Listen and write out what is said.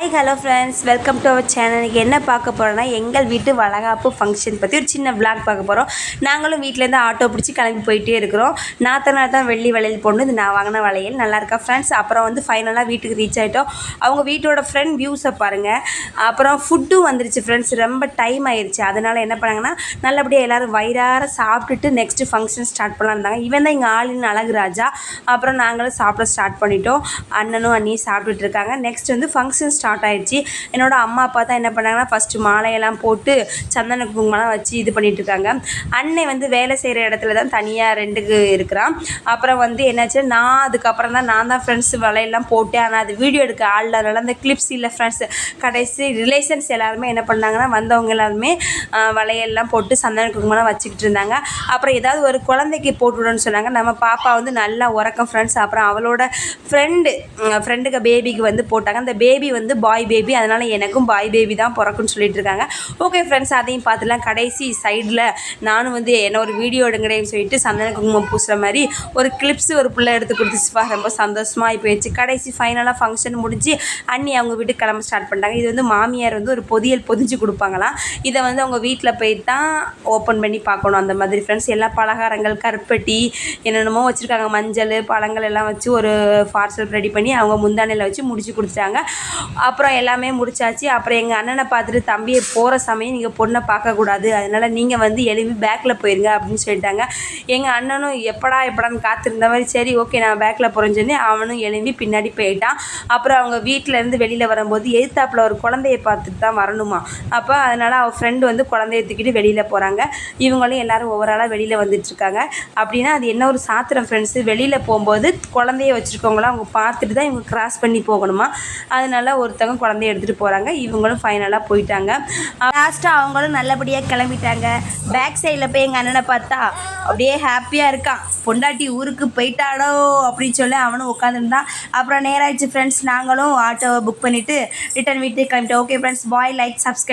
Hi hello friends, welcome to our channel. இன்றைக்கி என்ன பார்க்க போகிறோன்னா, எங்கள் வீட்டு வளகாப்பு ஃபங்க்ஷன் பற்றி ஒரு சின்ன விளாக் பார்க்க போகிறோம். நாங்களும் வீட்டிலேருந்து ஆட்டோ பிடிச்சி கிளம்பி போயிட்டே இருக்கிறோம். நாத்தனார் தான் வெள்ளி வளையல் போடணும். இது நான் வாங்கின வளையல் நல்லா இருக்கா ஃப்ரெண்ட்ஸ். அப்புறம் வந்து ஃபைனலாக வீட்டுக்கு ரீச் ஆகிட்டோம். அவங்க வீட்டோட ஃப்ரெண்ட் வியூஸை பாருங்கள். அப்புறம் ஃபுட்டும் வந்துருச்சு ஃப்ரெண்ட்ஸ். ரொம்ப டைம் ஆயிடுச்சு. அதனால் என்ன பண்ணாங்கன்னா, நல்லபடியாக எல்லோரும் வயிறார சாப்பிட்டுட்டு நெக்ஸ்ட்டு ஃபங்க்ஷன் ஸ்டார்ட் பண்ணலாம் இருந்தாங்க. இவன் தான் இங்கே ஆளின் அழகுராஜா. அப்புறம் நாங்களும் சாப்பிட ஸ்டார்ட் பண்ணிட்டோம். அண்ணனும் அண்ணியும் சாப்பிட்டுட்டு இருக்காங்க. நெக்ஸ்ட் வந்து ஃபங்க்ஷன் ஸ்டார்ட் ஆயிடுச்சு. என்னோட அம்மா அப்பா தான் என்ன பண்ணாங்கன்னா, ஃபஸ்ட்டு மாலையெல்லாம் போட்டு சந்தன குங்குமம்லாம் வச்சு இது பண்ணிட்டு இருக்காங்க. அண்ணன் வந்து வேலை செய்கிற இடத்துல தான் தனியாக ரெண்டுக்கு இருக்கிறான். அப்புறம் வந்து என்னாச்சு, அதுக்கப்புறம் தான் நான் தான் ஃப்ரெண்ட்ஸ் வலையெல்லாம் போட்டேன். ஆனால் அது வீடியோ எடுக்க ஆள் அதனால அந்த கிளிப்ஸ் இல்லை ஃப்ரெண்ட்ஸ். கடைசி ரிலேஷன்ஸ் எல்லாருமே என்ன பண்ணாங்கன்னா, வந்தவங்க எல்லாருமே வளையல்லாம் போட்டு சந்தன குங்குமம்லாம் வச்சுக்கிட்டு இருந்தாங்க. அப்புறம் ஏதாவது ஒரு குழந்தைக்கு போட்டுவிடணும்னு சொன்னாங்க. நம்ம பாப்பா வந்து நல்லா உறக்கம் ஃப்ரெண்ட்ஸ். அப்புறம் அவளோட ஃப்ரெண்டுக்கு பேபிக்கு வந்து போட்டாங்க. அந்த பேபி வந்து பாய் பேபி, அதனால் எனக்கும் பாய் பேபி தான் பிறக்குன்னு சொல்லிட்டு இருக்காங்க. ஓகே ஃப்ரெண்ட்ஸ், அதையும் பார்த்துலாம். கடைசி சைடில் நானும் வந்து என்ன ஒரு வீடியோ எடுங்கிறேன்னு சொல்லிட்டு சந்தன குங்குமம் பூசுகிற மாதிரி ஒரு கிளிப்ஸ் ஒரு பிள்ளை எடுத்து கொடுத்துச்சுப்பா. ரொம்ப சந்தோஷமாக போயிடுச்சு. கடைசி ஃபைனலாக ஃபங்க்ஷன் முடிஞ்சு அண்ணி அவங்க வீட்டுக்கு கிளம்ப ஸ்டார்ட் பண்ணிட்டாங்க. இது வந்து மாமியார் வந்து ஒரு பொதியல் பொதிஞ்சு கொடுப்பாங்களாம். இதை வந்து அவங்க வீட்டில் போய் தான் ஓப்பன் பண்ணி பார்க்கணும். அந்த மாதிரி ஃப்ரெண்ட்ஸ். எல்லா பலகாரங்கள், கருப்பட்டி, என்னென்னமோ வச்சுருக்காங்க. மஞ்சள், பழங்கள் எல்லாம் வச்சு ஒரு பார்சல் ரெடி பண்ணி அவங்க முந்தானையில் வச்சு முடிச்சு கொடுத்துட்டாங்க. அப்புறம் எல்லாமே முடிச்சாச்சு. அப்புறம் எங்கள் அண்ணனை பார்த்துட்டு, தம்பியை போகிற சமயம் நீங்கள் பொண்ணை பார்க்கக்கூடாது, அதனால் நீங்கள் வந்து எழுப்பி பேக்கில் போயிருங்க அப்படின்னு சொல்லிட்டாங்க. எங்கள் அண்ணனும் எப்படான்னு காத்திருந்த மாதிரி, சரி ஓகே நான் பேக்கில் போகிறேன்னு சொல்லி அவனும் எழுப்பி பின்னாடி போயிட்டான். அப்புறம் அவங்க வீட்டிலேருந்து வெளியில் வரும்போது எதிர்த்தாப்பில் ஒரு குழந்தைய பார்த்துட்டு தான் வரணுமா. அப்போ அதனால் அவள் ஃப்ரெண்டு வந்து குழந்தைய தூக்கிட்டு வெளியில் போகிறாங்க. இவங்களும் எல்லோரும் ஒவ்வொரு ஆளாக வெளியில் வந்துட்டுருக்காங்க. அப்படின்னா அது என்ன ஒரு சாத்திரம் ஃப்ரெண்ட்ஸு. வெளியில் போகும்போது குழந்தைய வச்சுருக்கவங்களாம் அவங்க பார்த்துட்டு தான் இவங்க கிராஸ் பண்ணி போகணுமா. அதனால் ஒருத்தவங்க குழந்தைய எடுத்துகிட்டு போகிறாங்க. இவங்களும் ஃபைனலாக போயிட்டாங்க. லாஸ்ட்டாக அவங்களும் நல்லபடியாக கிளம்பிட்டாங்க. பேக் சைடில் போய் எங்கள் அண்ணனை பார்த்தா அப்படியே ஹாப்பியாக இருக்கான். பொண்டாட்டி ஊருக்கு போயிட்டாடோ அப்படின்னு சொல்லி அவனும் உட்காந்துருந்தான். அப்புறம் நேராகிடுச்சு ஃப்ரெண்ட்ஸ். நாங்களும் ஆட்டோவை புக் பண்ணிவிட்டு ரிட்டன் வீட்டுக்கு கிளம்பிட்டோம். ஓகே ஃப்ரெண்ட்ஸ், பாய், லைக், சப்ஸ்கிரைப்.